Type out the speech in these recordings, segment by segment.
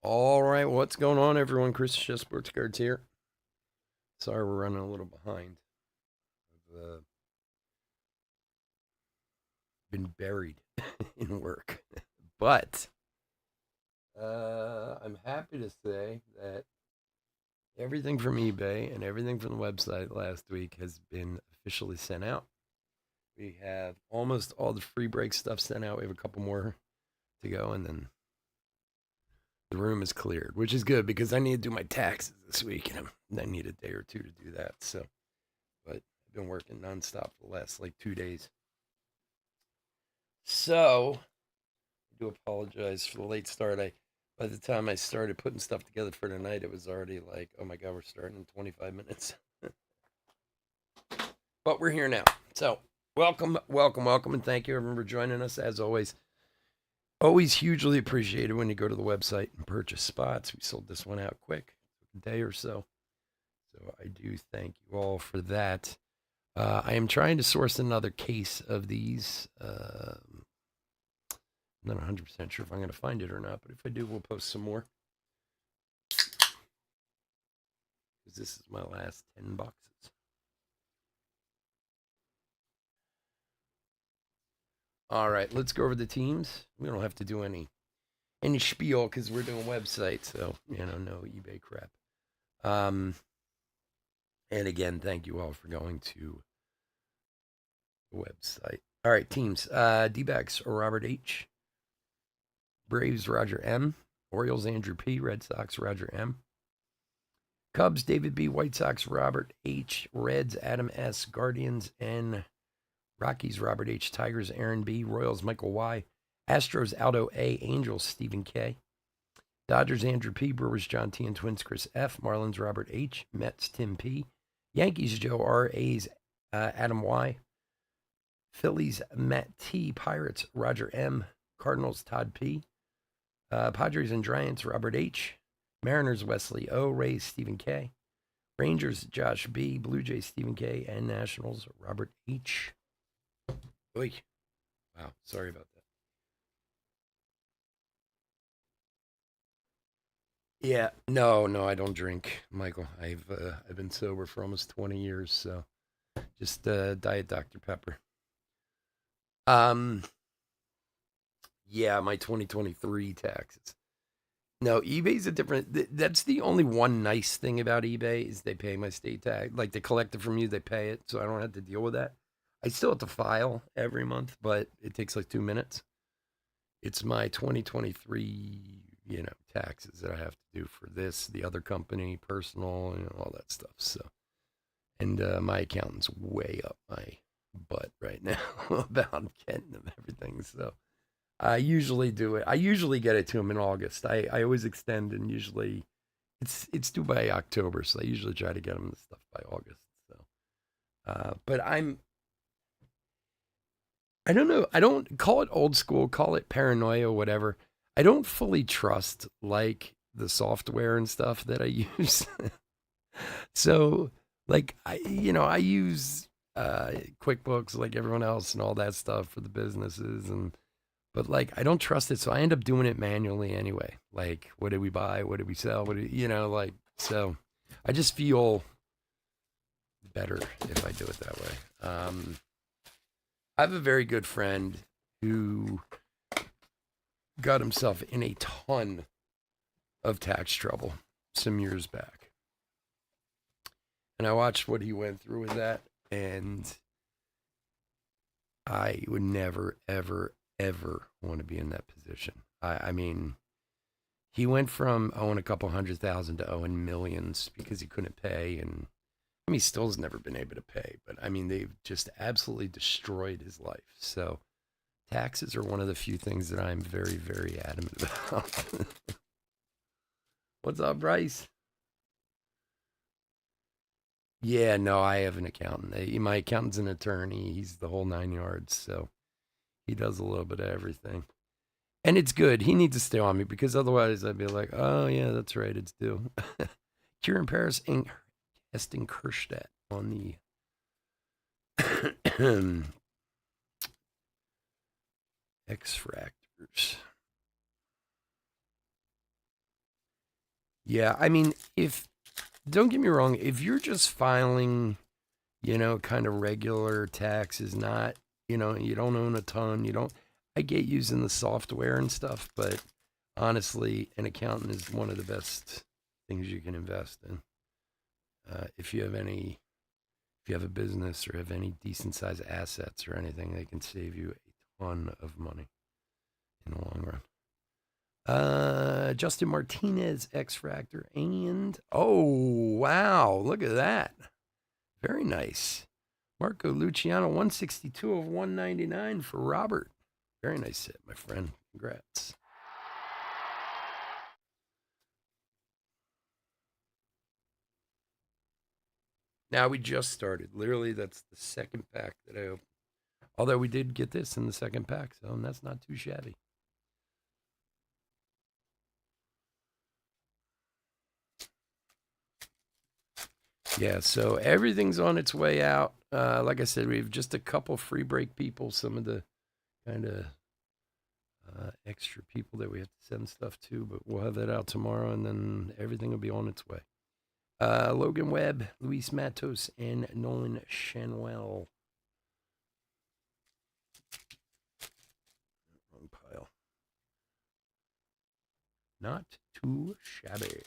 All right, what's going on, everyone? Chris Chess Sports Cards here. Sorry, we're running a little behind. I've been buried in work, but I'm happy to say that everything from eBay and everything from the website last week has been officially sent out. We have almost all the free break stuff sent out. We have a couple more to go, and then the room is cleared, which is good because I need to do my taxes this week, and I need a day or two to do that. So, but I've been working nonstop for the last like 2 days. So, I do apologize for the late start. By the time I started putting stuff together for tonight, it was already like, oh my God, we're starting in 25 minutes. But we're here now. So, welcome, welcome, welcome, and thank you everyone for joining us. As always, always hugely appreciated when you go to the website and purchase spots. We sold this one out quick, a day or so. So, I do thank you all for that. I am trying to source another case of these. I'm not 100% sure if I'm going to find it or not, but if I do, we'll post some more. Because this is my last 10 boxes. All right, let's go over the teams. We don't have to do any spiel because we're doing a website, so no eBay crap. And again, thank you all for going to the website. All right, teams. D-backs Robert H. Braves Roger M. Orioles Andrew P. Red Sox Roger M. Cubs David B. White Sox Robert H. Reds Adam S. Guardians N. Rockies Robert H. Tigers Aaron B. Royals Michael Y. Astros Aldo A. Angels Stephen K. Dodgers Andrew P. Brewers John T. and Twins Chris F. Marlins Robert H. Mets Tim P. Yankees Joe R. A's Adam Y. Phillies Matt T. Pirates Roger M. Cardinals Todd P. Padres and Giants Robert H. Mariners Wesley O. Rays Stephen K. Rangers Josh B. Blue Jays Stephen K. And Nationals Robert H. Oy. Wow, sorry about that. Yeah, no, I don't drink, Michael. I've been sober for almost 20 years, so just Diet Dr Pepper. Um, yeah, my 2023 taxes. No, eBay's a different. That's the only one nice thing about eBay is they pay my state tax. Like they collect it from you, they pay it, so I don't have to deal with that. I still have to file every month, but it takes like 2 minutes. It's my 2023, taxes that I have to do for this, the other company, personal, all that stuff. So, and my accountant's way up my butt right now about getting them everything. So I usually do it. I usually get it to him in August. I always extend, and usually it's due by October, so I usually try to get him the stuff by August. So, but I don't know. I don't call it old school, call it paranoia, whatever. I don't fully trust like the software and stuff that I use. So, like I use QuickBooks like everyone else and all that stuff for the businesses, and but like I don't trust it, so I end up doing it manually anyway. Like, what did we buy? What did we sell? What did, like so? I just feel better if I do it that way. I have a very good friend who got himself in a ton of tax trouble some years back. And I watched what he went through with that, and I would never, ever, ever want to be in that position. I mean, he went from owing a couple 100,000 to owing millions because he couldn't pay, and I mean, he still has never been able to pay. But I mean, they've just absolutely destroyed his life. So taxes are one of the few things that I'm very, very adamant about. What's up, Bryce? Yeah, no, I have an accountant. My accountant's an attorney. He's the whole 9 yards. So he does a little bit of everything. And it's good. He needs to stay on me because otherwise I'd be like, oh, yeah, that's right. It's due. Kieran Paris and Heston Kerstedt on the X-Fractors. Yeah, I mean, don't get me wrong, if you're just filing, kind of regular taxes, not, you don't own a ton, I get using the software and stuff, but honestly, an accountant is one of the best things you can invest in. If you have a business or have any decent sized assets or anything, they can save you a ton of money in the long run. Justin Martinez, X-Fractor, and wow, look at that. Very nice. Marco Luciano, 162 of 199 for Robert. Very nice hit, my friend. Congrats. Now we just started. Literally, that's the second pack that I opened. Although we did get this in the second pack, so that's not too shabby. Yeah, so everything's on its way out. Like I said, we have just a couple free break people, some of the kind of extra people that we have to send stuff to, but we'll have that out tomorrow, and then everything will be on its way. Logan Webb, Luis Matos, and Nolan Shanwell. Wrong pile. Not too shabby.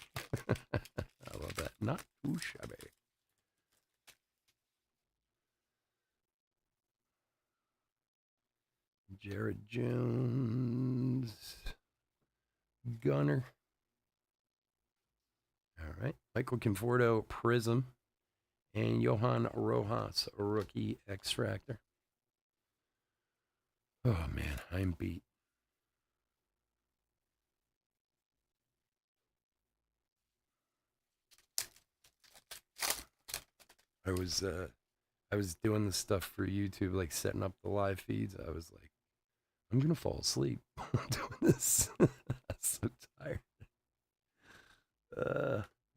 I love that. Not too shabby. Jared Jones. Gunner. All right. Michael Conforto, Prism. And Johan Rojas, a rookie X-Fractor. Oh, man, I'm beat. I was doing the stuff for YouTube, like setting up the live feeds. I was like, I'm gonna fall asleep doing this. I'm so tired.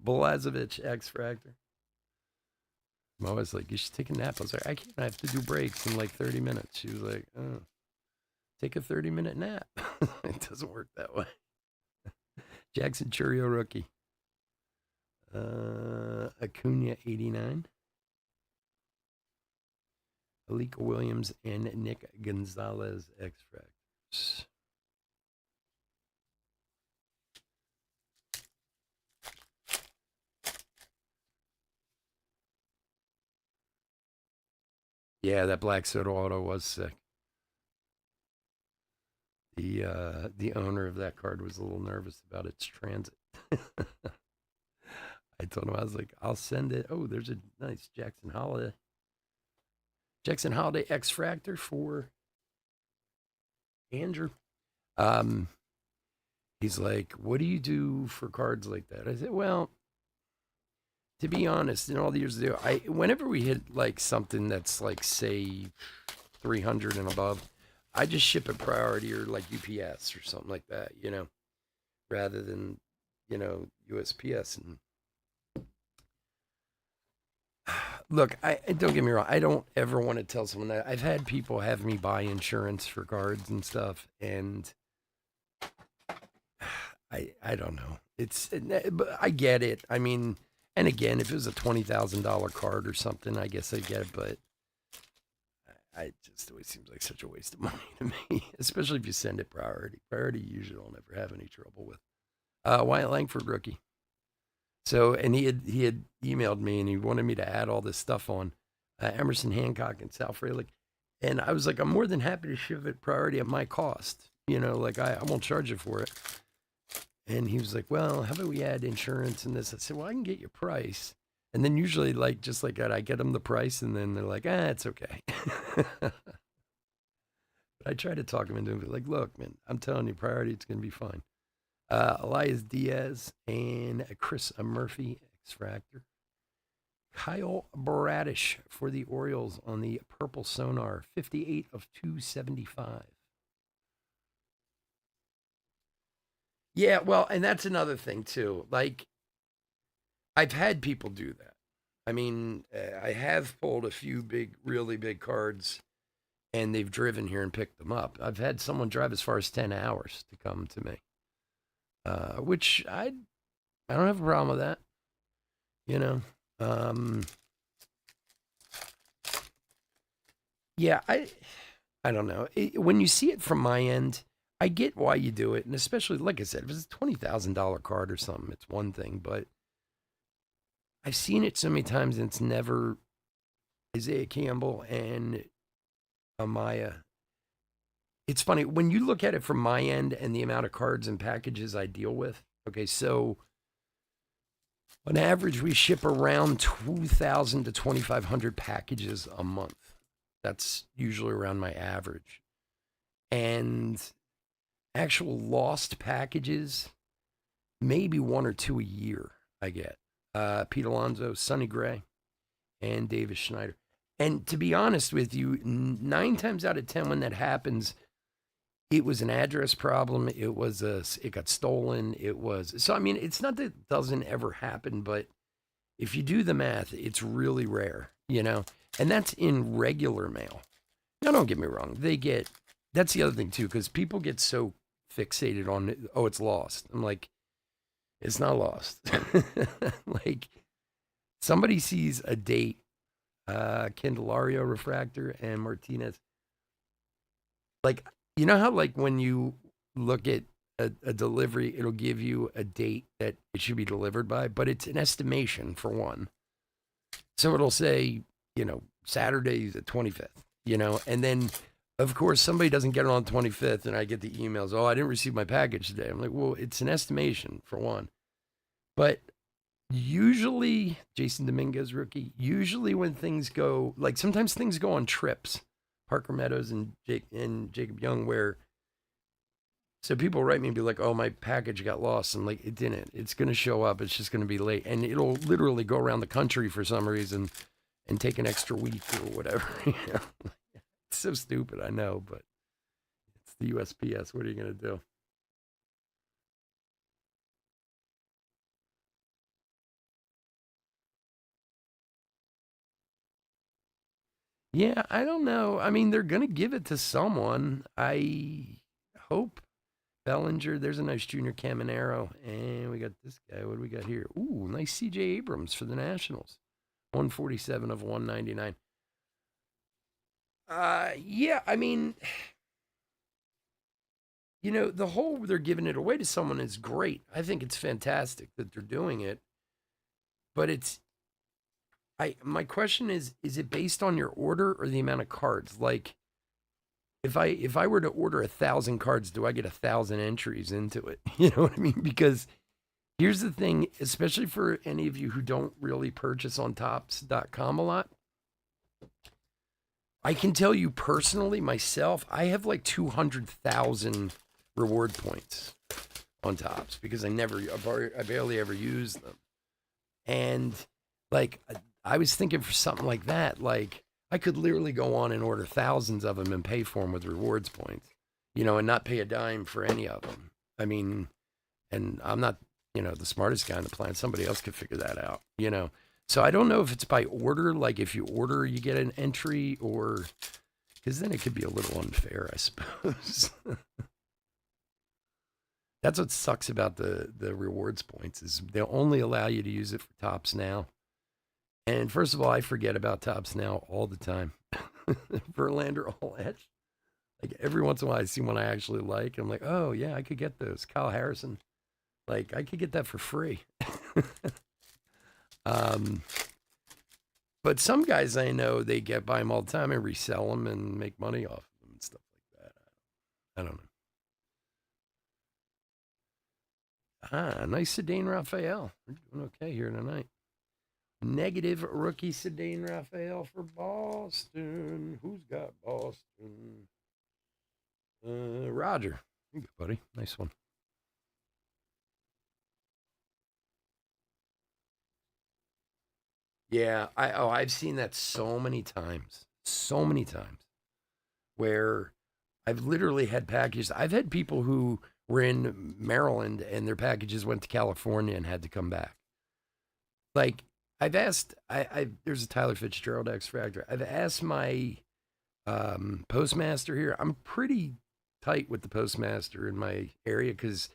Balazovic, X-Fractor. Mo was like, you should take a nap. I was like, I can't. I have to do breaks in like 30 minutes. She was like, oh, take a 30-minute nap. It doesn't work that way. Jackson Churio, rookie. Acuna, 89. Alika Williams and Nick Gonzalez, X-Fractors. Yeah, that black soda auto was sick. The owner of that card was a little nervous about its transit. I told him, I was like, I'll send it. Oh, there's a nice Jackson Holiday. Jackson Holiday X-Fractor for Andrew. He's like, what do you do for cards like that? I said, well, to be honest, in all the years ago, whenever we hit like something that's like, say, 300 and above, I just ship it priority or like UPS or something like that, rather than, USPS. And look, I don't get me wrong. I don't ever want to tell someone that. I've had people have me buy insurance for cards and stuff, and I don't know. But I get it. I mean, and again, if it was a $20,000 card or something, I guess I get it. But I just always seems like such a waste of money to me, especially if you send it priority. Priority usually don't ever have any trouble with. Wyatt Langford, rookie. So, and he had emailed me and he wanted me to add all this stuff on Emerson Hancock and Sal Frelick. And I was like, I'm more than happy to ship it priority at my cost. Like I won't charge you for it. And he was like, well, how about we add insurance and this? I said, well, I can get your price. And then usually, like, just like that, I get them the price and then they're like, it's okay. But I try to talk them into it. Like, look, man, I'm telling you, priority, it's going to be fine. Elias Diaz and Chris Murphy, X-Fractor. Kyle Bradish for the Orioles on the Purple Sonar, 58 of 275. Yeah, well, and that's another thing too. Like, I've had people do that. I mean, I have pulled a few big, really big cards, and they've driven here and picked them up. I've had someone drive as far as 10 hours to come to me, which I don't have a problem with that. You know, um, yeah, I don't know. When you see it from my end, I get why you do it, and especially like I said, if it's a $20,000 card or something, it's one thing. But I've seen it so many times, and it's never Isaiah Campbell and Amaya. It's funny when you look at it from my end and the amount of cards and packages I deal with. Okay, so on average, we ship around 2,000 to 2,500 packages a month. That's usually around my average. And actual lost packages, maybe one or two a year I get. Pete Alonso, Sonny Gray, and Davis Schneider. And to be honest with you, 9 times out of 10 when that happens, it was an address problem. It got stolen. So I mean, it's not that it doesn't ever happen, but if you do the math, it's really rare, and that's in regular mail. Now, don't get me wrong. That's the other thing too, because people get so fixated on, oh, it's lost. I'm like, it's not lost. Like, somebody sees a date, Candelario Refractor and Martinez. Like, you know how, like, when you look at a delivery, it'll give you a date that it should be delivered by, but it's an estimation for one. So it'll say, Saturday the 25th, and then, of course, somebody doesn't get it on the 25th, and I get the emails, oh, I didn't receive my package today. I'm like, well, it's an estimation for one. But usually, Jason Dominguez, rookie, usually when things go, like sometimes things go on trips, Parker Meadows and Jacob Young, where so people write me and be like, oh, my package got lost. And like, it didn't. It's going to show up. It's just going to be late. And it'll literally go around the country for some reason and take an extra week or whatever. It's so stupid, I know, but it's the USPS. What are you going to do? Yeah, I don't know. I mean, they're going to give it to someone. I hope Bellinger. There's a nice Junior Caminero. And we got this guy. What do we got here? Ooh, nice CJ Abrams for the Nationals. 147 of 199. Yeah, I mean, the whole they're giving it away to someone is great. I think it's fantastic that they're doing it. But my question is it based on your order or the amount of cards? Like, if I were to order 1,000 cards, do I get 1,000 entries into it? You know what I mean? Because here's the thing, especially for any of you who don't really purchase on Topps.com a lot. I can tell you personally, myself, I have like 200,000 reward points on Topps because I barely ever use them. And like, I was thinking for something like that, like I could literally go on and order thousands of them and pay for them with rewards points, and not pay a dime for any of them. I mean, and I'm not, the smartest guy on the planet. Somebody else could figure that out. So I don't know if it's by order, like if you order, you get an entry, or because then it could be a little unfair, I suppose. That's what sucks about the rewards points is they'll only allow you to use it for Topps Now. And first of all, I forget about Topps Now all the time. Verlander, all edge. Like every once in a while, I see one I actually like. I'm like, oh yeah, I could get those. Kyle Harrison, like I could get that for free. um, but some guys I know they get by them all the time and resell them and make money off of them and stuff like that. I don't know. Nice Ceddanne Raphael. We're doing okay here tonight. Negative rookie Ceddanne Raphael for Boston. Who's got Boston? Roger. You go, buddy. Nice one. Yeah, I've seen that so many times. So many times where I've literally had packages. I've had people who were in Maryland and their packages went to California and had to come back. Like, I've asked. There's a Tyler Fitzgerald X Factor. I've asked my postmaster here. I'm pretty tight with the postmaster in my area because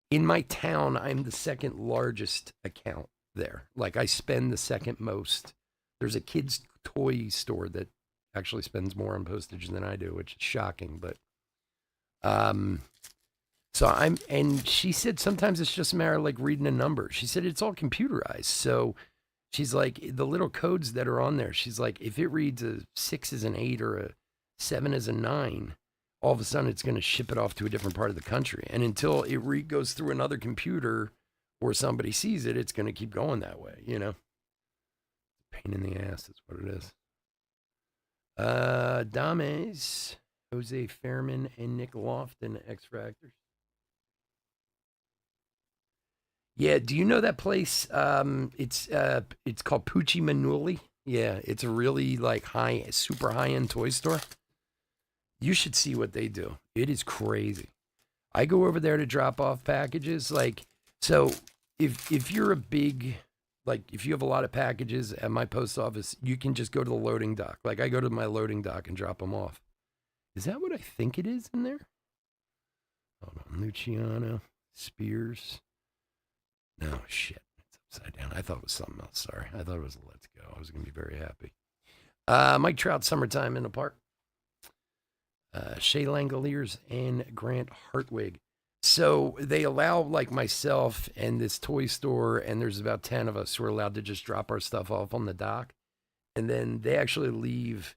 in my town, I'm the second largest account there. Like I spend the second most. There's a kids' toy store that actually spends more on postage than I do, which is shocking. But um, so and she said sometimes it's just a matter of like reading a number. She said it's all computerized. So she's like, the little codes that are on there, she's like, if it reads a 6 as an 8 or a 7 as a 9, all of a sudden it's going to ship it off to a different part of the country. And until it goes through another computer or somebody sees it, it's going to keep going that way, you know? Pain in the ass is what it is. Dames, Jose Fairman, and Nick Lofton, X Factors. Yeah, do you know that place? It's called Pucci Manuli. Yeah, it's a really like super high end toy store. You should see what they do. It is crazy. I go over there to drop off packages. Like, so if you're a big, like, if you have a lot of packages at my post office, you can just go to the loading dock. Like, I go to my loading dock and drop them off. Is that what I think it is in there? Hold on, Luciano, Spears. No, shit. It's upside down. I thought it was something else. Sorry. I thought it was a Let's Go. I was going to be very happy. Mike Trout, Summertime in the Park. Shay Langoliers and Grant Hartwig. So they allow like myself and this toy store, and there's about 10 of us who are allowed to just drop our stuff off on the dock. And then they actually leave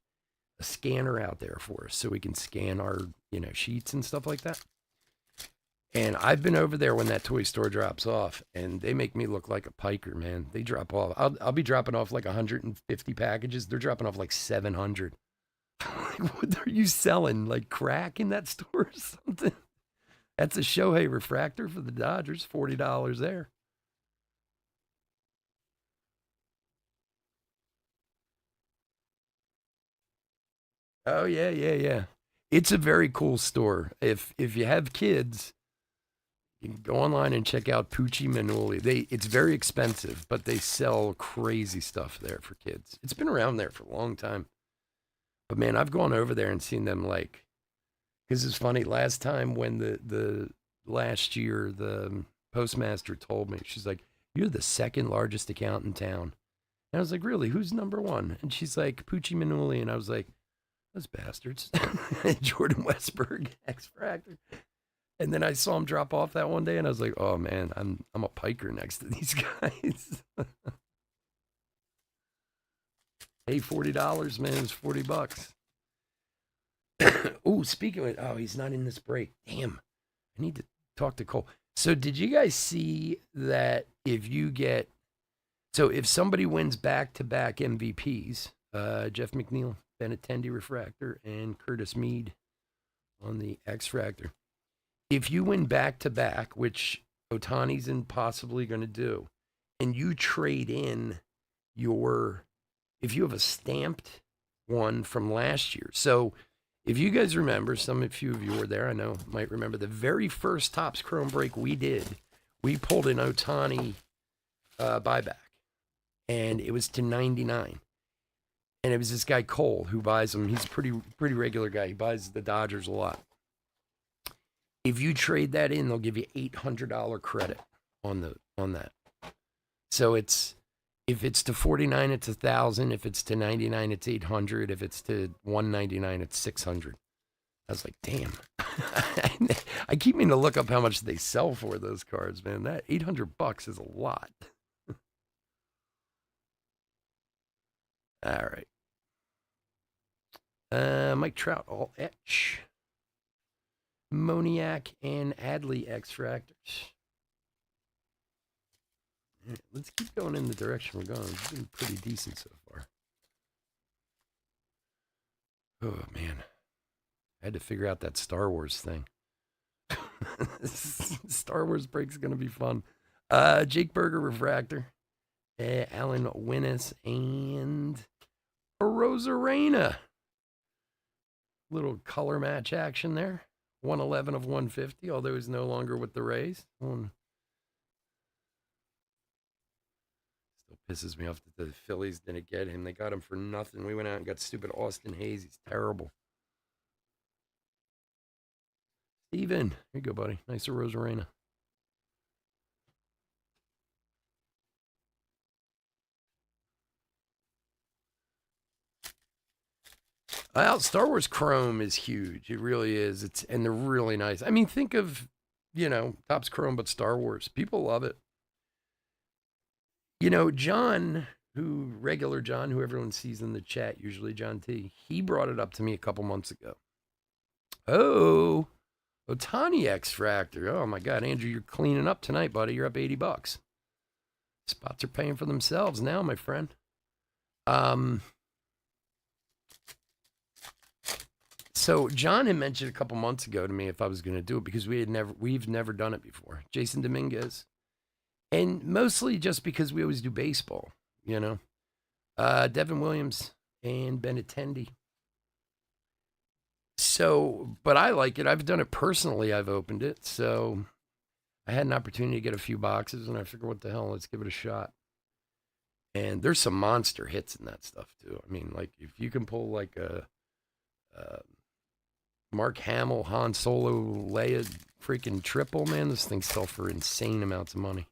a scanner out there for us so we can scan our, sheets and stuff like that. And I've been over there when that toy store drops off, and they make me look like a piker, man. They drop off. I'll be dropping off like 150 packages. They're dropping off like 700. What are you selling? Like crack in that store or something? That's a Shohei refractor for the Dodgers. $40 there. Oh yeah. It's a very cool store. If you have kids, you can go online and check out Pucci Manuli. It's very expensive, but they sell crazy stuff there for kids. It's been around there for a long time. But man, I've gone over there and seen them like, because it's funny. Last time when the last year the postmaster told me, she's like, "You're the second largest account in town." And I was like, "Really? Who's number one?" And she's like, "Pucci Manuli." And I was like, "Those bastards." Jordan Westberg, X Factor. And then I saw him drop off that one day, and I was like, "Oh man, I'm a piker next to these guys." Hey, $40, man. It's $40. Oh, speaking of it, he's not in this break. Damn, I need to talk to Cole. So, did you guys see that if somebody wins back-to-back MVPs, Jeff McNeil, Benintendi Refractor, and Curtis Mead on the X Factor, if you win back-to-back, which Otani's impossibly going to do, and you trade in if you have a stamped one from last year. So if you guys remember, a few of you were there, I know, might remember the very first Topps Chrome break we did, we pulled an Otani buyback, and it was to 99. And it was this guy Cole who buys them. He's a pretty regular guy. He buys the Dodgers a lot. If you trade that in, they'll give you $800 credit on that. So if it's to 49, it's 1,000. If it's to 99, it's 800. If it's to 199, it's 600. I was like, damn. I keep meaning to look up how much they sell for those cards, man. That $800 is a lot. All right. Mike Trout, all etch. Moniak and Adley X Fractors. Right, let's keep going in the direction we're going. It's been pretty decent so far. Oh, man. I had to figure out that Star Wars thing. Star Wars break's going to be fun. Jake Berger Refractor. Alan Winnis and Rosarena. Little color match action there. 111 of 150, although he's no longer with the Rays. Still pisses me off that the Phillies didn't get him. They got him for nothing. We went out and got stupid Austin Hayes. He's terrible. Steven, here you go, buddy. Nicer Rosarena. Well, Star Wars Chrome is huge. It really is. And they're really nice. I mean, think of, Topps Chrome, but Star Wars. People love it. John, regular John, who everyone sees in the chat, usually John T, he brought it up to me a couple months ago. Oh, Otani X-Fractor. Oh, my God. Andrew, you're cleaning up tonight, buddy. You're up $80. Spots are paying for themselves now, my friend. So John had mentioned a couple months ago to me if I was going to do it because we've never done it before. Jason Dominguez. And mostly just because we always do baseball, Devin Williams and Benintendi. So, but I like it. I've done it personally. I've opened it. So I had an opportunity to get a few boxes and I figured, what the hell, let's give it a shot. And there's some monster hits in that stuff too. I mean, like if you can pull like a Mark Hamill, Han Solo, Leia freaking triple, man, this thing sell for insane amounts of money.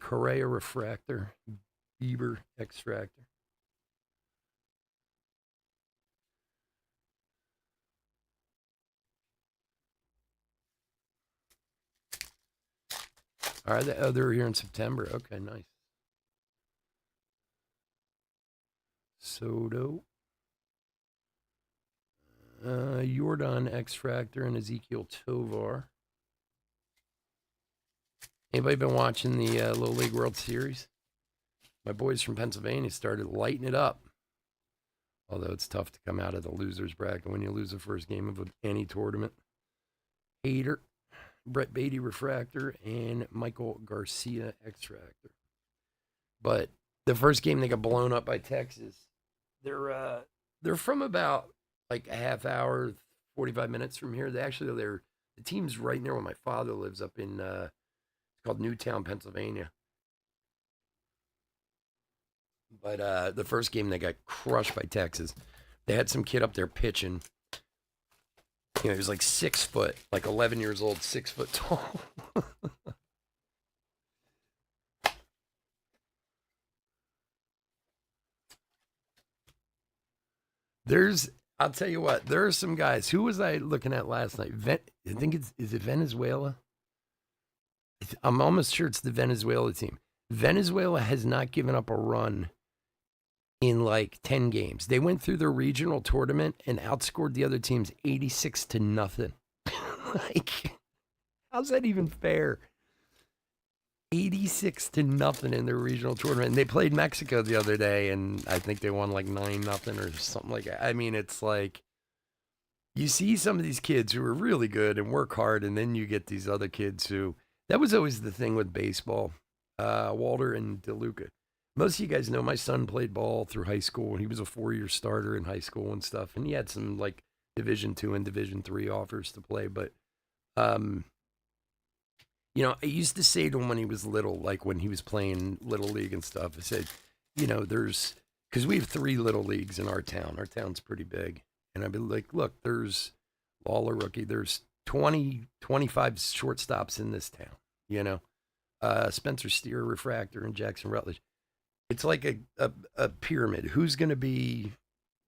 Correa Refractor, Bieber X-Fractor. All right, they're here in September. Okay, nice. Soto. Jordan X-Fractor and Ezekiel Tovar. Anybody been watching the Little League World Series? My boys from Pennsylvania started lighting it up. Although it's tough to come out of the loser's bracket when you lose the first game of any tournament. Hader, Brett Beatty Refractor, and Michael Garcia X-Fractor. But the first game they got blown up by Texas. They're from about like a half hour, 45 minutes from here. The team's right near where my father lives up in it's called Newtown, Pennsylvania. But the first game they got crushed by Texas. They had some kid up there pitching. He was like 6 foot, like 11 years old, 6 foot tall. I'll tell you what, there are some guys. Who was I looking at last night? I think is it Venezuela? I'm almost sure it's the Venezuela team. Venezuela has not given up a run in like 10 games. They went through their regional tournament and outscored the other teams 86-0. Like, how's that even fair? 86-0 in their regional tournament. And they played Mexico the other day, and I think they won like 9-0 or something like that. I mean, it's like you see some of these kids who are really good and work hard, and then you get these other kids who. That was always the thing with baseball. Walter and DeLuca. Most of you guys know my son played ball through high school. He was a 4-year starter in high school and stuff. And he had some like Division II and Division III offers to play. But, I used to say to him when he was little, like when he was playing Little League and stuff, I said, because we have 3 Little Leagues in our town. Our town's pretty big. And I'd be like, look, there's Lawler rookie. There's 20, 25 shortstops in this town, Spencer Steer Refractor and Jackson Rutledge. It's like a pyramid. Who's going to be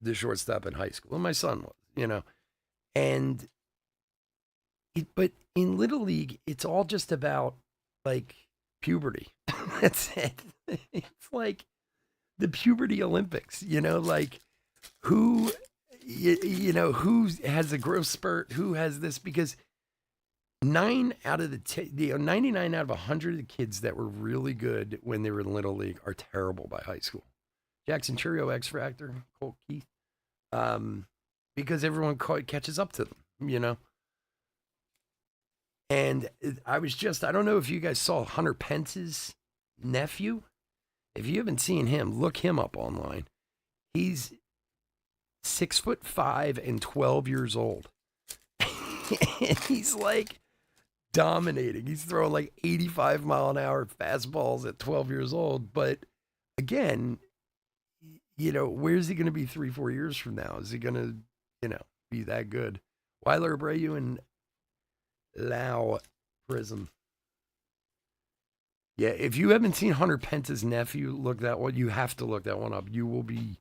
the shortstop in high school? Well, my son was, but in Little League, it's all just about like puberty. That's it. It's like the puberty Olympics, like who has a growth spurt, who has this, because 99 out of 100 of the kids that were really good when they were in Little League are terrible by high school. Jackson Churio X-Fractor, Colt Keith, because everyone catches up to them, And I don't know if you guys saw Hunter Pence's nephew. If you haven't seen him, look him up online. He's 6'5" and 12 years old. And he's like dominating. He's throwing like 85-mile-an-hour fastballs at 12 years old. But again, where's he going to be 3, 4 years from now? Is he going to, be that good? Weiler Abreu and Lau Prism. Yeah, if you haven't seen Hunter Pence's nephew, look that one. You have to look that one up. You will be.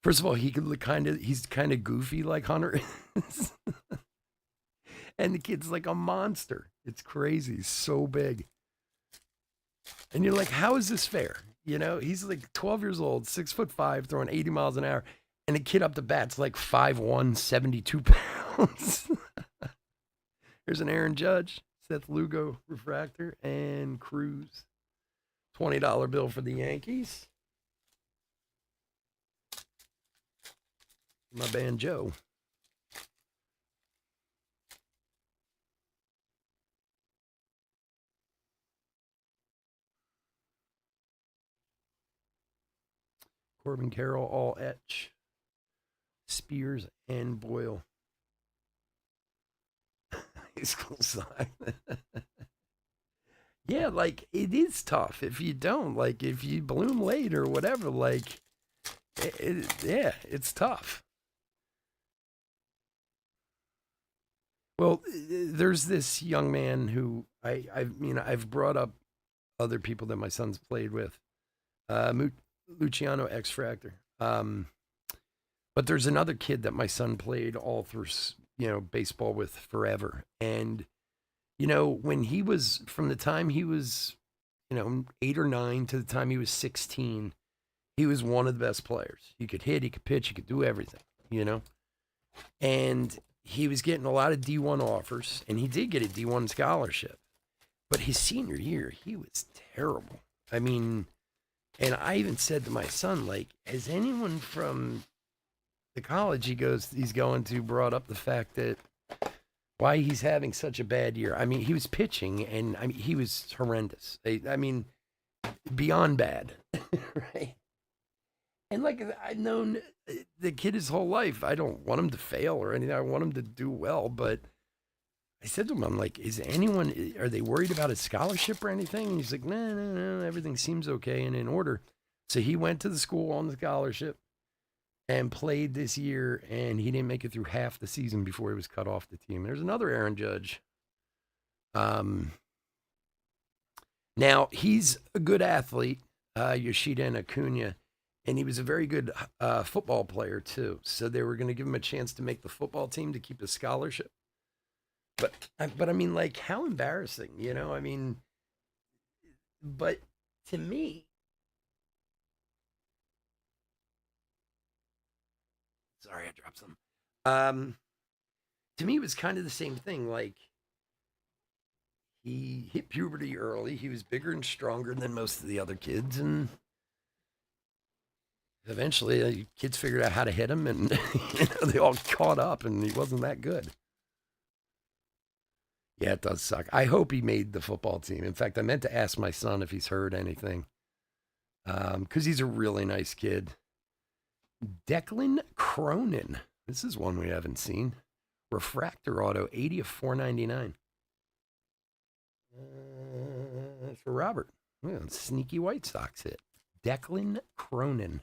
First of all, he's kind of goofy like Hunter is. And the kid's like a monster. It's crazy. He's so big. And you're like, how is this fair? He's like 12 years old, 6'5", throwing 80 miles an hour, and the kid up the bat's like 5'1", 72 pounds. Here's an Aaron Judge, Seth Lugo refractor, and Cruz. $20 bill for the Yankees. My man Joe. Corbin Carroll, all etch. Spears and Boyle. High school side. Yeah, like it is tough if you don't, like if you bloom late or whatever, like yeah, it's tough. Well, there's this young man who I've brought up other people that my son's played with, Luciano X Fractor. But there's another kid that my son played all through, baseball with forever, and when he was from the time he was, 8 or 9 to the time he was 16, he was one of the best players. He could hit, he could pitch, he could do everything. And he was getting a lot of D1 offers, and he did get a D1 scholarship. But his senior year, he was terrible. I mean, and I even said to my son, like, has anyone from the college he's going to brought up the fact that why he's having such a bad year? I mean, he was pitching, and he was horrendous. I mean, beyond bad, right? And like I've known the kid his whole life. I don't want him to fail or anything. I want him to do well. But I said to him, I'm like, are they worried about his scholarship or anything? And he's like, no, everything seems okay and in order. So he went to the school on the scholarship and played this year, and he didn't make it through half the season before he was cut off the team. There's another Aaron Judge. Now, he's a good athlete, Yoshida and Acuna, and he was a very good football player, too. So they were going to give him a chance to make the football team to keep his scholarship. But I mean, like, how embarrassing, I mean, but to me, sorry, I dropped some. To me, it was kind of the same thing. Like, he hit puberty early. He was bigger and stronger than most of the other kids, and eventually, kids figured out how to hit him, and they all caught up, and he wasn't that good. Yeah, it does suck. I hope he made the football team. In fact, I meant to ask my son if he's heard anything, because he's a really nice kid. Declan Cronin. This is one we haven't seen. Refractor auto, 80 of 499. For Robert. Yeah, sneaky White Sox hit. Declan Cronin.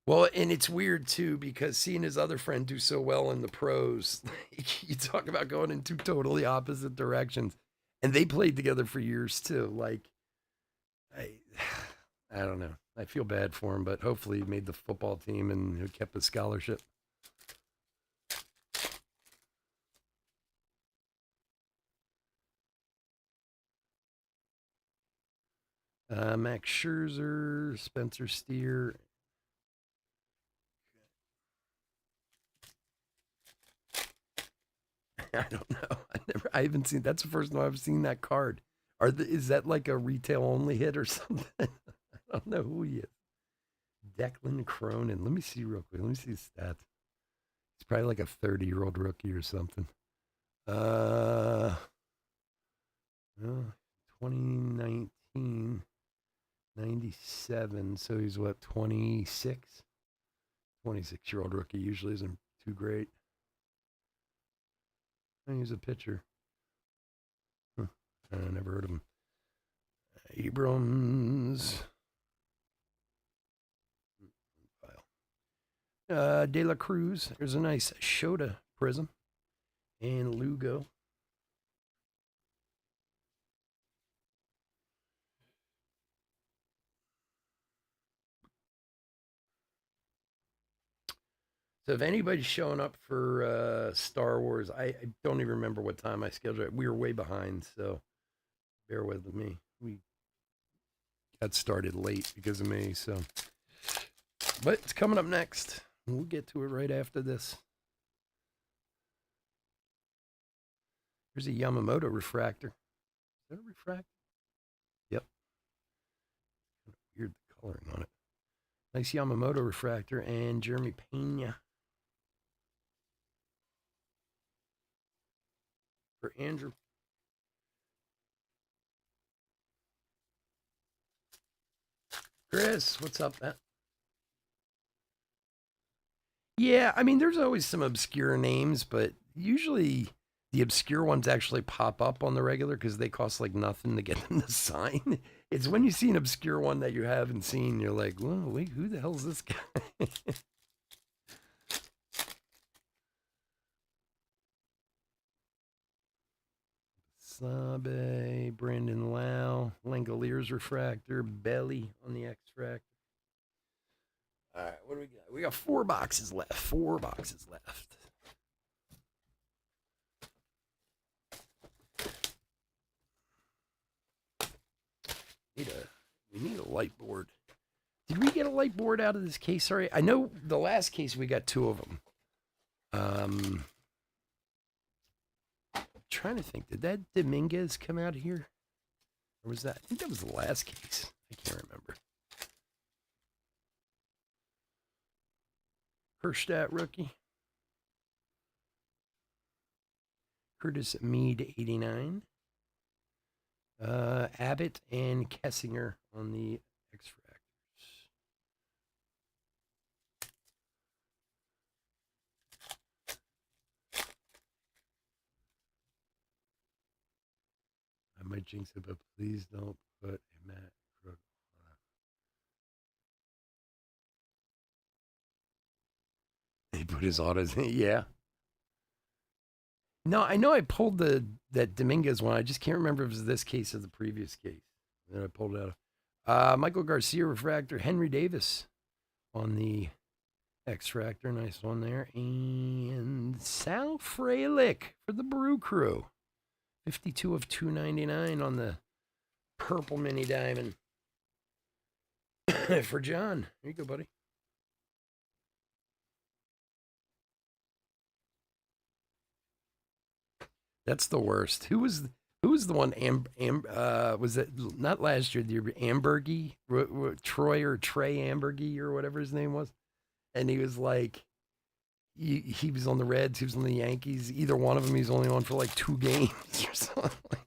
Well, and it's weird too because seeing his other friend do so well in the pros, like, you talk about going in two totally opposite directions, and they played together for years too. Like, I, I don't know. I feel bad for him, but hopefully he made the football team and he kept his scholarship. Max Scherzer, Spencer Steer. I don't know. I haven't seen. That's the first time I've seen that card. Is that like a retail only hit or something? I don't know who he is. Declan Cronin. Let me see real quick. Let me see his stats. He's probably like a 30-year-old rookie or something. Uh, 2019, 97. So he's what, 26? 26-year-old rookie usually is in too great. He's a pitcher. Huh. I never heard of him. Abrams. De La Cruz. There's a nice Shota prism. And Lugo. So if anybody's showing up for Star Wars, I don't even remember what time I scheduled it. We were way behind, so bear with me. We got started late because of me, so. But it's coming up next. We'll get to it right after this. Here's a Yamamoto refractor. Is that a refractor? Yep. Weird coloring on it. Nice Yamamoto refractor and Jeremy Pena. For Andrew. Chris, what's up, Matt? Yeah, I mean, there's always some obscure names, but usually the obscure ones actually pop up on the regular because they cost like nothing to get them to sign. It's when you see an obscure one that you haven't seen, you're like, whoa, wait, who the hell's this guy? Sabe, Brandon Lau, Langoliers refractor, Belly on the X-Fractor. All right, what do we got? We got 4 boxes left. 4 boxes left. We need a light board. Did we get a light board out of this case? Sorry, I know the last case we got 2 of them. I'm trying to think. Did that Dominguez come out here? Or was that? I think that was the last case. I can't remember. Herstadt rookie. Curtis Mead 89. Abbott and Kessinger on the X-Fractors. I might jinx it, but please don't put a Matt Crook on. He put his autos in. Yeah. No, I know I pulled that Dominguez one. I just can't remember if it was this case or the previous case that I pulled it out of. Michael Garcia refractor, Henry Davis on the X-Fractor. Nice one there. And Sal Frelick for the Brew Crew. 52 of 299 on the purple mini diamond. For John. There you go, buddy. That's the worst. Who was the one? Was it not last year? The Ambergy, Troy or Trey Ambergy or whatever his name was, and he was like, he was on the Reds, he was on the Yankees. Either one of them, he's only on for like 2 games or something.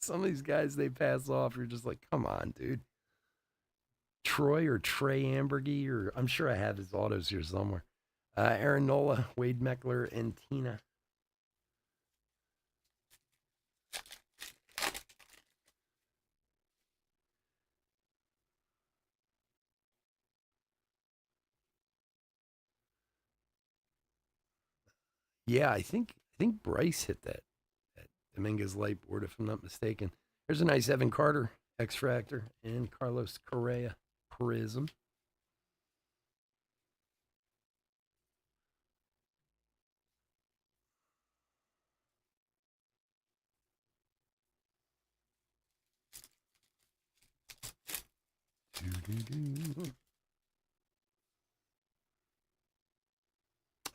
Some of these guys they pass off. You're just like, come on, dude. Troy or Trey Ambergy, or I'm sure I have his autos here somewhere. Aaron Nola, Wade Meckler, and Tina. Yeah, I think Bryce hit that Dominguez light board, if I'm not mistaken. There's a nice Evan Carter X-Fractor and Carlos Correa Prism.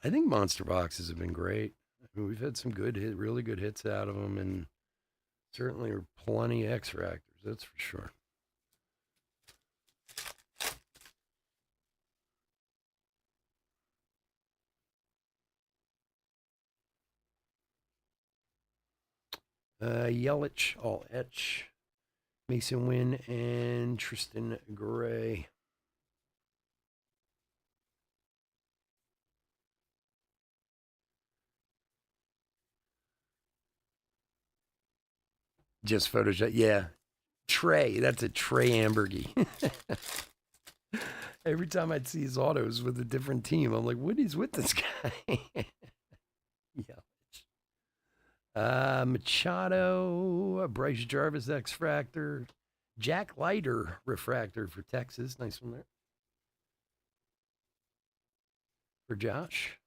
I think monster boxes have been great. I mean, we've had some really good hits out of them, and certainly plenty of X-Fractors, that's for sure. Yelich, all etch. Mason Wynn and Tristan Gray. Just Photoshop. Yeah. Trey. That's a Trey Ambergy. Every time I'd see his autos with a different team, I'm like, what is with this guy? Yeah. Machado, Bryce Jarvis X Fractor, Jack Leiter Refractor for Texas. Nice one there for Josh.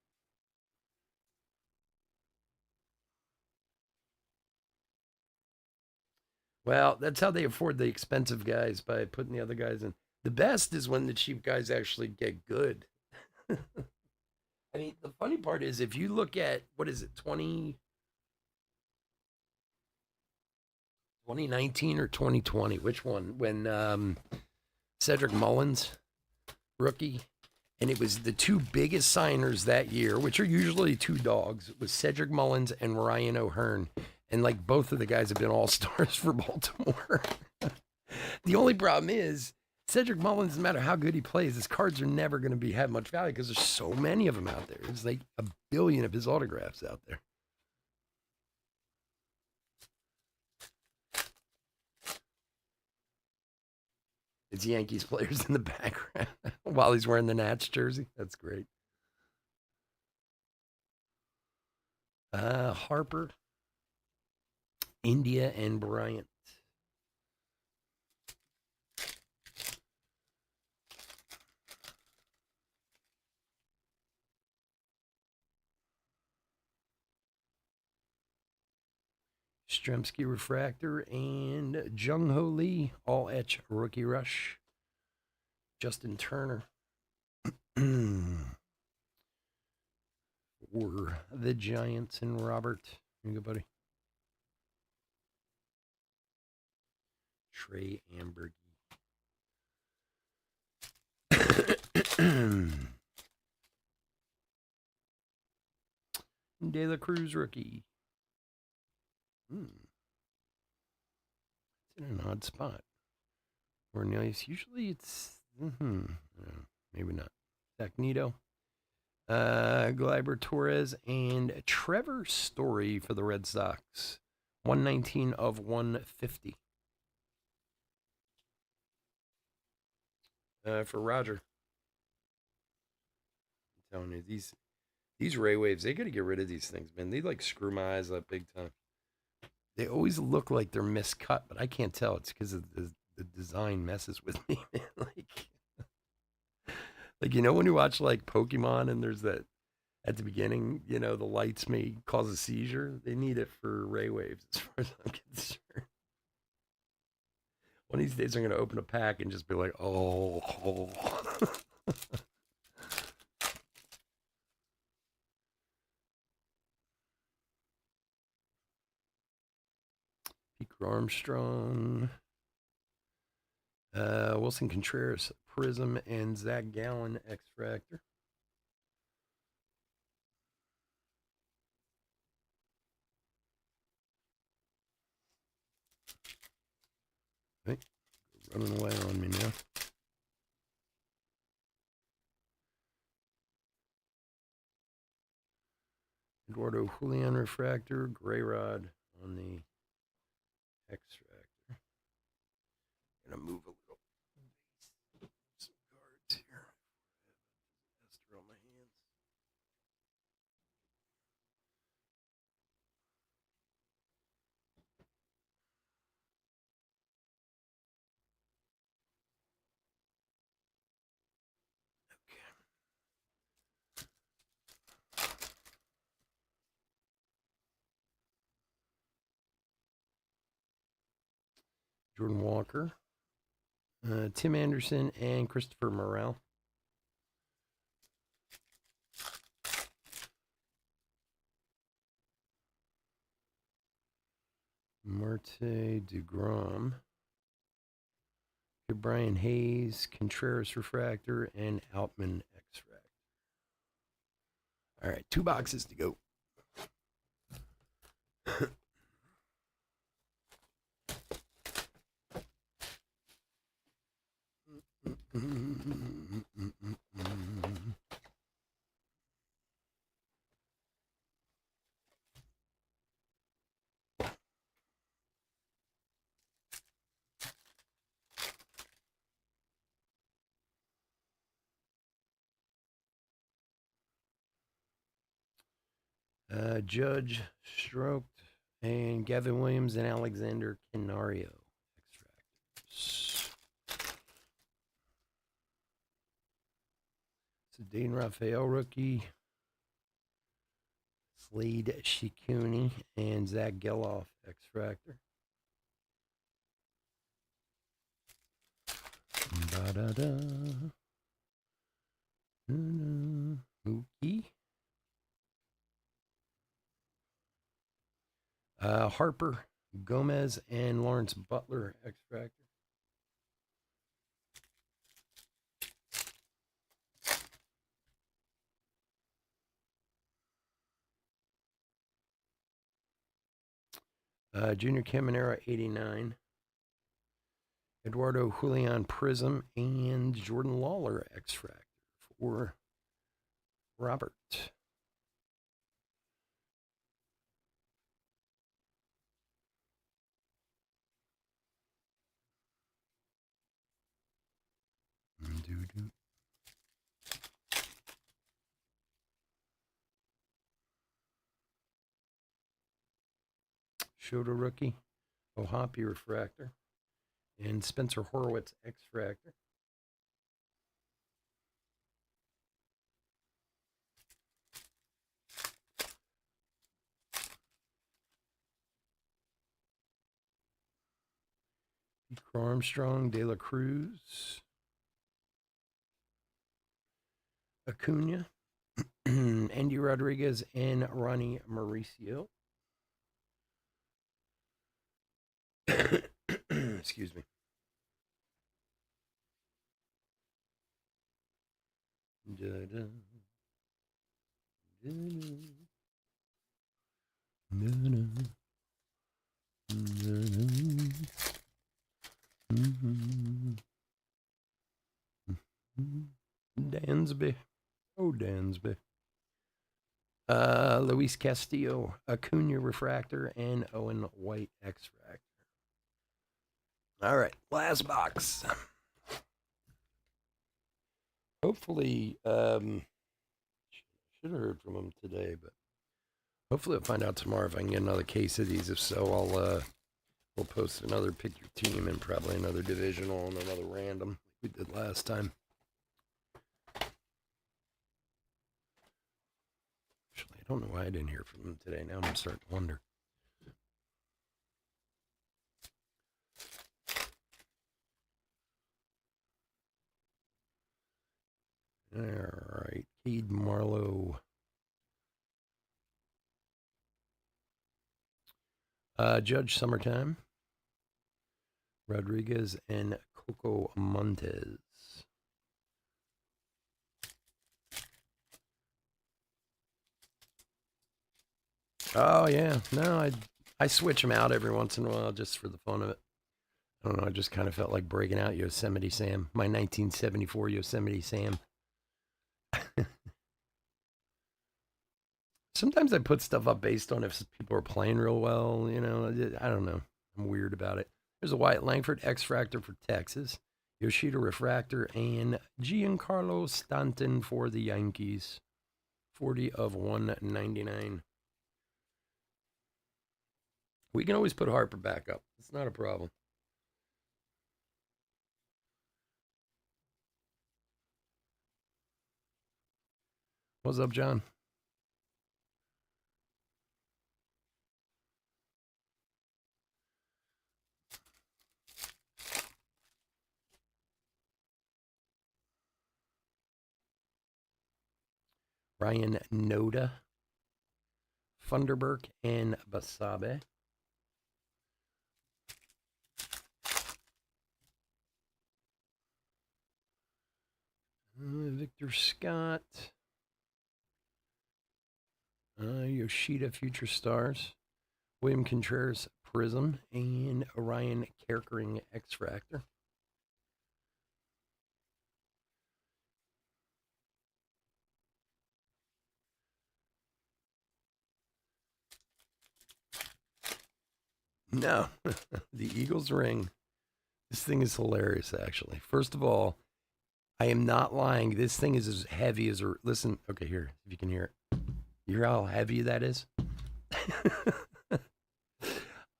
Well, that's how they afford the expensive guys by putting the other guys in. The best is when the cheap guys actually get good. I mean, the funny part is if you look at what is it, 2019 or 2020? Which one? When Cedric Mullins, rookie, and it was the two biggest signers that year, which are usually two dogs, was Cedric Mullins and Ryan O'Hearn. And like both of the guys have been all stars for Baltimore. The only problem is Cedric Mullins, no matter how good he plays, his cards are never going to be have much value because there's so many of them out there. There's like a billion of his autographs out there. It's Yankees players in the background while he's wearing the Nats jersey. That's great. Harper, India, and Bryant. Stremski Refractor and Jung Ho Lee, all etch rookie rush. Justin Turner. For the Giants and Robert. Here you go, buddy. Trey Ambergy. De La Cruz rookie. It's in an odd spot. Cornelius, usually it's. Maybe not. Zach Nito. Gleyber Torres and Trevor Story for the Red Sox. 119 of 150. For Roger. I'm telling you, these Ray Waves, they got to get rid of these things, man. They like screw my eyes up big time. They always look like they're miscut, but I can't tell. It's because of the design messes with me, man. Like you know when you watch like Pokemon and there's that at the beginning, you know, the lights may cause a seizure. They need it for Ray Waves, as far as I'm concerned. One of these days, I'm going to open a pack and just be like, oh. Peter Armstrong, Wilson Contreras, Prism, and Zach Gallen, X Fractor. Okay. Running away on me now. Eduardo Julian Refractor, Gray Rod on the X Fractor. Gonna move a little. Some cards here. Esther on my hands. Jordan Walker, Tim Anderson, and Christopher Morel. Marte DeGrom, Brian Hayes, Contreras Refractor, and Outman X Fractor. All right, 2 boxes to go. Judge Stroked and Gavin Williams and Alexander Canario extractors. So Dane Raphael rookie. Slade Shikuni and Zach Geloff extractor. Da-da-da. Mookie. Harper, Gomez, and Lawrence Butler extractor. Junior Caminera, 89. Eduardo Julian Prism and Jordan Lawler extractor for Robert. Shota rookie, Ohapi refractor, and Spencer Horwitz extractor. Armstrong, De La Cruz, Acuna, Andy Rodriguez, and Ronnie Mauricio. Excuse me. Dansby. Oh, Dansby. Luis Castillo, Acuna refractor, and Owen White extractor. All right, last box. Hopefully, should have heard from him today, but hopefully I'll find out tomorrow if I can get another case of these. If so, we'll post another pick your team and probably another divisional and another random like we did last time. Actually, I don't know why I didn't hear from him today. Now I'm starting to wonder. All right, Cade Marlowe. Judge Summertime, Rodriguez, and Coco Montes. Oh yeah, no, I switch them out every once in a while just for the fun of it. I don't know, I just kind of felt like breaking out Yosemite Sam, my 1974 Yosemite Sam. Sometimes I put stuff up based on if people are playing real well. You know, I don't know. I'm weird about it. There's a Wyatt Langford X-Fractor for Texas, Yoshida Refractor, and Giancarlo Stanton for the Yankees. 40 of 199. We can always put Harper back up. It's not a problem. What's up, John? Ryan Noda, Funderburk, and Basabe. Victor Scott, Yoshida Future Stars, William Contreras Prism, and Orion Kerkering X-Fractor. No, the Eagles ring. This thing is hilarious, actually. First of all, I am not lying. This thing is as heavy as a. Listen, okay, here, if you can hear it. You hear how heavy that is?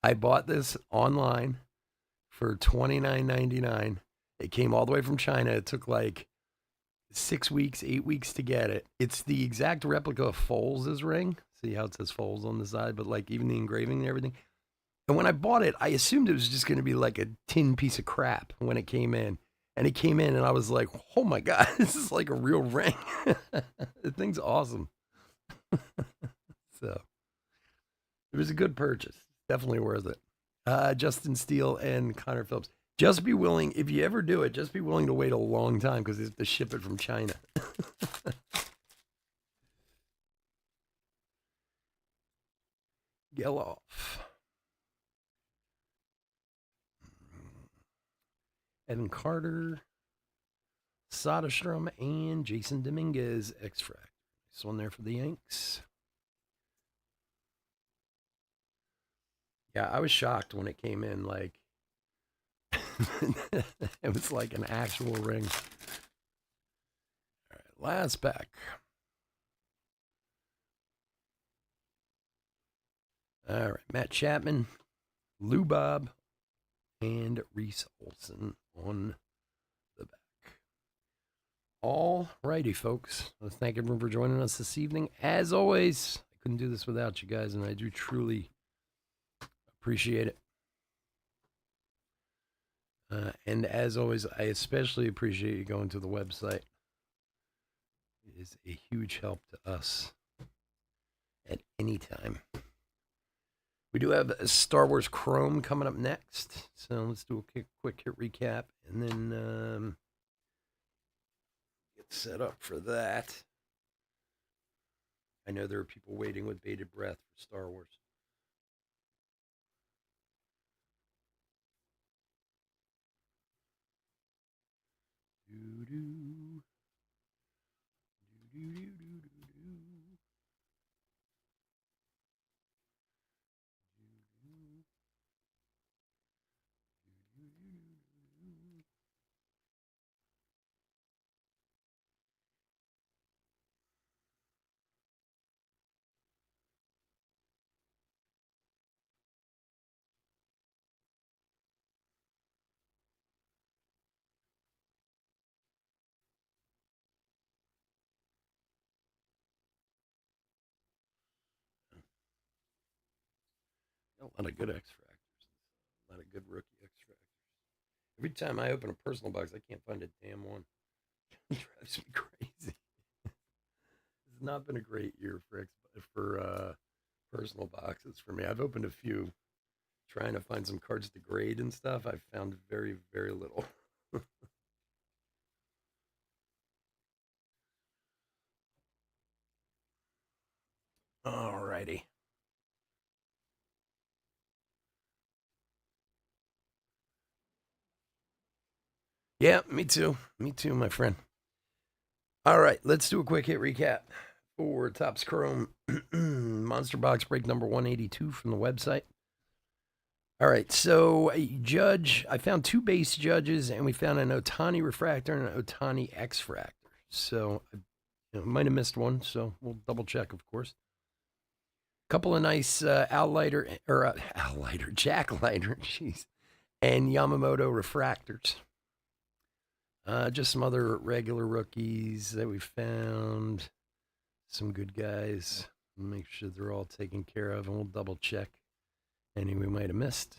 I bought this online for $29.99. It came all the way from China. It took like 6 weeks, 8 weeks to get it. It's the exact replica of Foles' ring. See how it says Foles on the side, but like even the engraving and everything. And when I bought it, I assumed it was just going to be like a tin piece of crap when it came in. And it came in, and I was like, oh my God, this is like a real ring. The thing's awesome. So it was a good purchase. Definitely worth it. Justin Steele and Connor Phillips. Just be willing, if you ever do it, just be willing to wait a long time because they have to ship it from China. Geloff. Evan Carter, Soderstrom, and Jason Dominguez, X-Fract. Nice one there for the Yanks. Yeah, I was shocked when it came in. Like, it was like an actual ring. All right, last pack. All right, Matt Chapman, Lou Bob, and Reese Olson on the back. All righty, folks. Let's thank everyone for joining us this evening. As always, I couldn't do this without you guys, and I do truly appreciate it. And as always, I especially appreciate you going to the website. It is a huge help to us at any time. We do have a Star Wars Chrome coming up next, so let's do a quick hit recap and then get set up for that. I know there are people waiting with bated breath for Star Wars. Doo-doo. Doo-doo-doo-doo-doo. A lot of good X-Fractors. A lot of good rookie X-Fractors. Every time I open a personal box, I can't find a damn one. It drives me crazy. It's not been a great year for personal boxes for me. I've opened a few trying to find some cards to grade and stuff. I've found very, very little. Alrighty. Yeah, me too. Me too, my friend. All right, let's do a quick hit recap for Topps Chrome Monster Box break number 182 from the website. All right, so I found two base judges, and we found an Ohtani refractor and an Ohtani X-Fractor. So I might have missed one, so we'll double check, of course. Couple of nice Jacklighter, jeez, and Yamamoto refractors. Just some other regular rookies that we found. Some good guys. Make sure they're all taken care of, and we'll double check any we might have missed.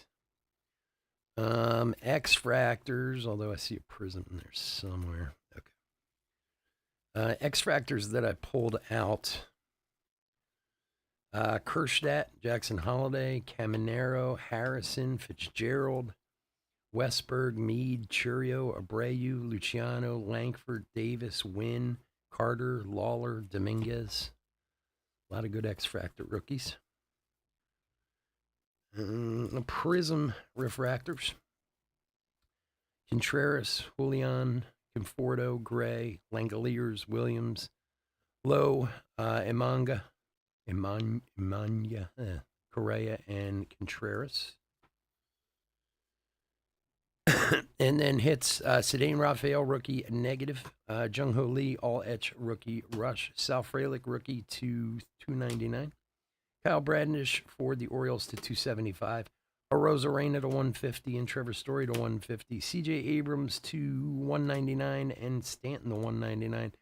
X-Fractors, although I see a prism in there somewhere. Okay. X-Fractors that I pulled out. Kershdat, Jackson Holiday, Caminero, Harrison, Fitzgerald, Westberg, Mead, Churio, Abreu, Luciano, Langford, Davis, Wynn, Carter, Lawler, Dominguez. A lot of good X-Fractor rookies. Prism refractors. Contreras, Julian, Conforto, Gray, Langoliers, Williams, Lowe, Emanga, Correa, and Contreras. And then hits Sedane Raphael, rookie, negative. Jung Ho Lee, all etch, rookie, rush. Sal Frelick, rookie, to 299. Kyle Bradish for the Orioles to 275. Arozarena to 150 and Trevor Story to 150. CJ Abrams to 199 and Stanton to 199.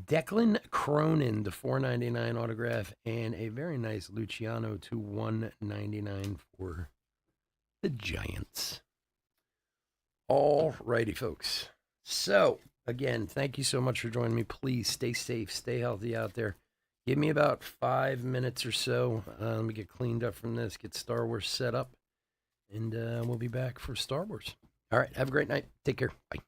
Declan Cronin to 499 autograph and a very nice Luciano to 199 for the Giants. All righty, folks. So, again, thank you so much for joining me. Please stay safe, stay healthy out there. Give me about 5 minutes or so. Let me get cleaned up from this, get Star Wars set up, and we'll be back for Star Wars. All right, have a great night. Take care. Bye.